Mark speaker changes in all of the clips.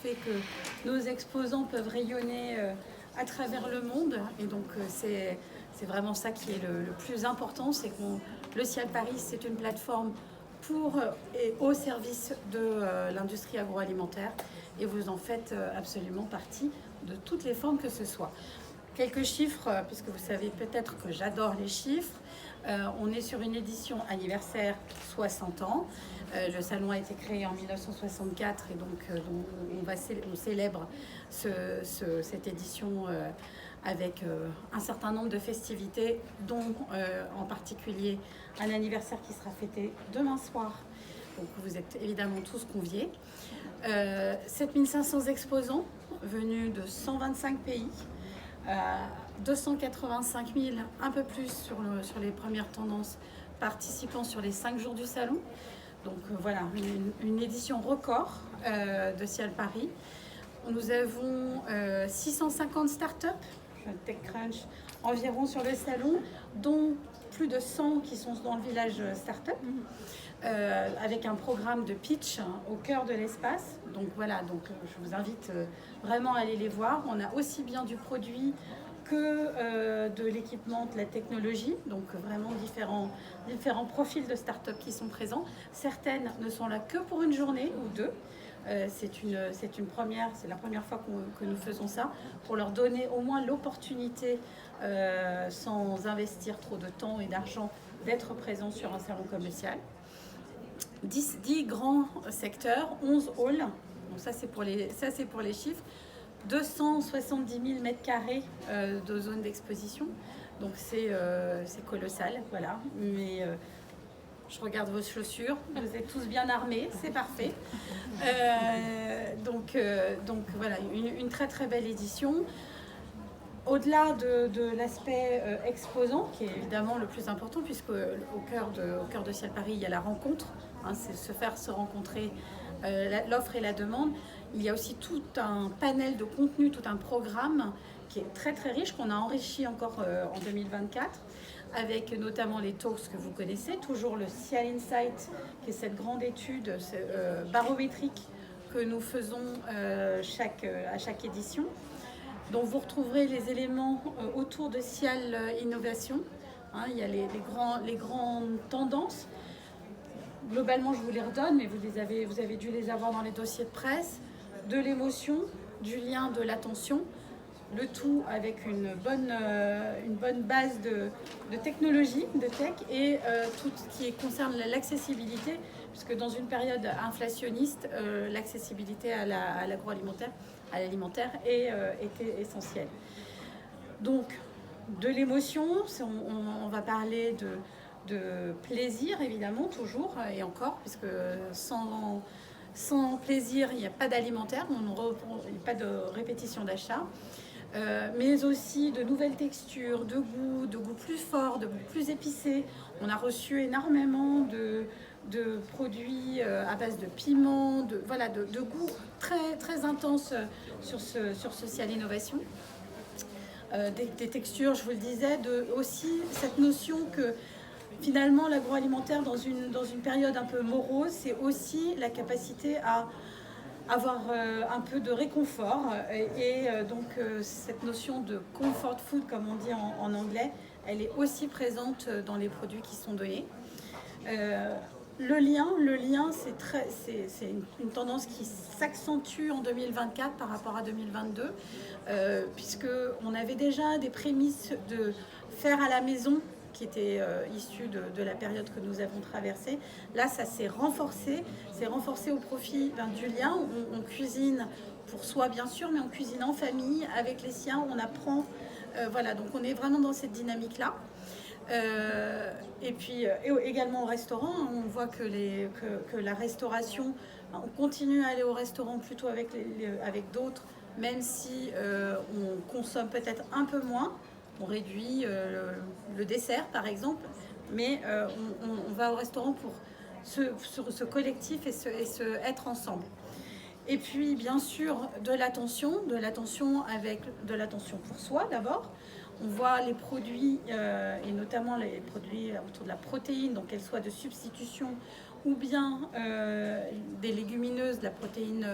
Speaker 1: fait que nos exposants peuvent rayonner à travers le monde. Et donc, c'est vraiment ça qui est le plus important, c'est que le Ciel Paris, c'est une plateforme pour et au service de l'industrie agroalimentaire. Et vous en faites absolument partie de toutes les formes que ce soit. Quelques chiffres, puisque vous savez peut-être que j'adore les chiffres. On est sur une édition anniversaire 60 ans. Le salon a été créé en 1964 et donc on célèbre cette édition avec un certain nombre de festivités, dont en particulier un anniversaire qui sera fêté demain soir. Donc vous êtes évidemment tous conviés. 7500 exposants venus de 125 pays. 285 000, un peu plus sur les premières tendances, participants sur les 5 jours du salon. Donc voilà, une édition record de Ciel Paris. Nous avons 650 startups, TechCrunch, environ sur le salon, dont plus de 100 qui sont dans le village startup, avec un programme de pitch au cœur de l'espace. Donc voilà, je vous invite vraiment à aller les voir. On a aussi bien du produit que de l'équipement, de la technologie, donc vraiment différents profils de start-up qui sont présents. Certaines ne sont là que pour une journée ou deux. C'est une première, c'est la première fois que nous faisons ça, pour leur donner au moins l'opportunité, sans investir trop de temps et d'argent, d'être présents sur un salon commercial. 10 grands secteurs, 11 halls, donc ça c'est pour les chiffres, 270 000 mètres carrés de zones d'exposition, donc c'est colossal, voilà. Mais je regarde vos chaussures, vous êtes tous bien armés, c'est parfait. Donc voilà, une très très belle édition. Au-delà de l'aspect exposant, qui est évidemment le plus important, puisque au cœur de Ciel Paris, il y a la rencontre, c'est se rencontrer l'offre et la demande. Il y a aussi tout un panel de contenu, tout un programme qui est très très riche, qu'on a enrichi encore en 2024, avec notamment les talks que vous connaissez, toujours le Ciel Insight, qui est cette grande étude barométrique que nous faisons à chaque édition, dont vous retrouverez les éléments autour de Ciel Innovation. Il y a les grandes tendances. Globalement, je vous les redonne, mais vous avez dû les avoir dans les dossiers de presse. De l'émotion, du lien, de l'attention, le tout avec une bonne base de technologie, de tech, et tout ce qui concerne l'accessibilité, puisque dans une période inflationniste, l'accessibilité à l'agroalimentaire, à l'alimentaire était essentielle. Donc, de l'émotion, on va parler de plaisir, évidemment, toujours et encore, puisque sans plaisir, il n'y a pas d'alimentaire, il n'y a pas de répétition d'achat, mais aussi de nouvelles textures, de goûts plus forts, de goûts plus épicés. On a reçu énormément de produits à base de piment, de goûts très, très intenses sur ce Ciel Innovation. Des textures, je vous le disais, aussi cette notion que finalement, l'agroalimentaire, dans une période un peu morose, c'est aussi la capacité à avoir un peu de réconfort. Donc, cette notion de comfort food, comme on dit en anglais, elle est aussi présente dans les produits qui sont donnés. Le lien, c'est une tendance qui s'accentue en 2024 par rapport à 2022, puisqu'on avait déjà des prémices de faire à la maison, qui était issu de la période que nous avons traversée. Là, ça s'est renforcé au profit du lien. On cuisine pour soi, bien sûr, mais on cuisine en famille, avec les siens, on apprend. Donc on est vraiment dans cette dynamique-là. Et puis également au restaurant, on voit que la restauration, on continue à aller au restaurant plutôt avec d'autres, même si on consomme peut-être un peu moins. On réduit le dessert, par exemple, mais on va au restaurant pour ce collectif et être ensemble. Et puis, bien sûr, de l'attention avec de l'attention pour soi, d'abord. On voit les produits, et notamment les produits autour de la protéine, donc qu'elle soit de substitution ou bien des légumineuses, de la protéine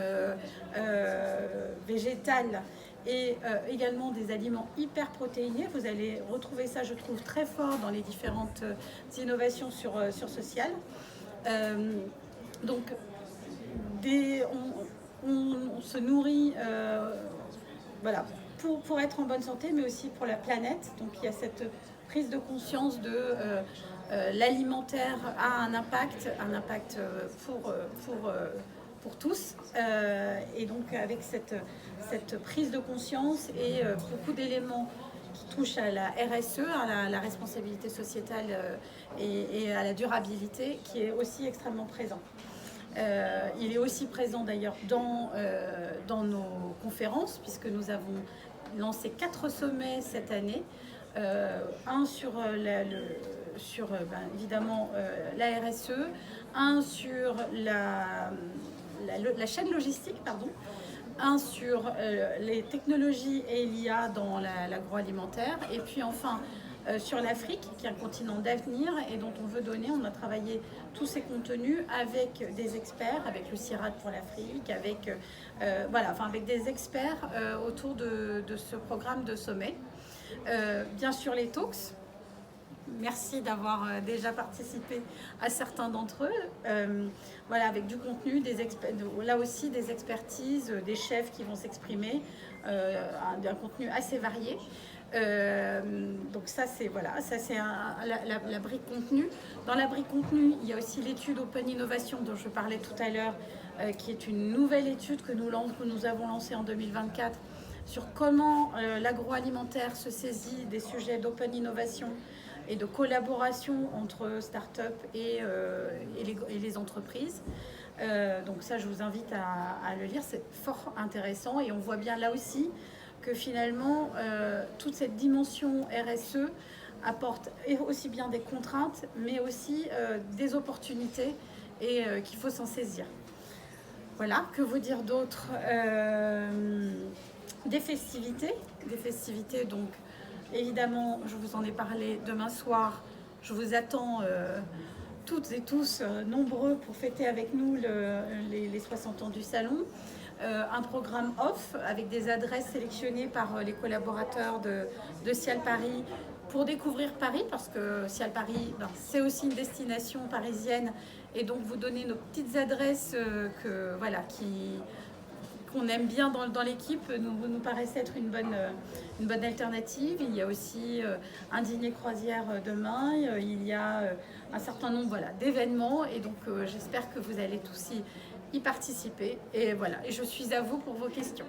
Speaker 1: végétales et également des aliments hyper protéinés. Vous allez retrouver ça, je trouve, très fort dans les différentes innovations sur social. Donc, on se nourrit voilà, pour être en bonne santé, mais aussi pour la planète. Donc il y a cette prise de conscience de l'alimentaire a un impact pour tous. Et donc avec cette prise de conscience et beaucoup d'éléments qui touchent à la RSE, à la responsabilité sociétale et à la durabilité, qui est aussi extrêmement présent. Il est aussi présent d'ailleurs dans nos conférences, puisque nous avons lancé 4 sommets cette année. Un sur, évidemment la RSE, un sur la chaîne logistique, pardon, un sur les technologies et l'IA dans l'agroalimentaire, et puis enfin sur l'Afrique, qui est un continent d'avenir et dont on veut donner. On a travaillé tous ces contenus avec des experts, avec le CIRAD pour l'Afrique, avec des experts autour de ce programme de sommet. Bien sûr les talks. Merci d'avoir déjà participé à certains d'entre eux. Avec du contenu, là aussi des expertises, des chefs qui vont s'exprimer, un contenu assez varié. Donc ça c'est la brique contenu. Dans la brique contenu, il y a aussi l'étude Open Innovation dont je parlais tout à l'heure, qui est une nouvelle étude que nous avons lancée en 2024 sur comment l'agroalimentaire se saisit des sujets d'Open Innovation et de collaboration entre start-up et les entreprises. Donc ça, je vous invite à le lire, c'est fort intéressant, et on voit bien là aussi que finalement, toute cette dimension RSE apporte aussi bien des contraintes, mais aussi des opportunités, et qu'il faut s'en saisir. Voilà, que vous dire d'autre? Des festivités, donc évidemment, je vous en ai parlé demain soir. Je vous attends toutes et tous nombreux pour fêter avec nous les 60 ans du salon. Un programme off avec des adresses sélectionnées par les collaborateurs de Cial Paris pour découvrir Paris, parce que Cial Paris, c'est aussi une destination parisienne, et donc vous donner nos petites adresses qu'on aime bien dans l'équipe, nous paraissait être une bonne alternative. Il y a aussi un dîner croisière demain, il y a un certain nombre d'événements, et donc j'espère que vous allez tous y participer. Et voilà, et je suis à vous pour vos questions.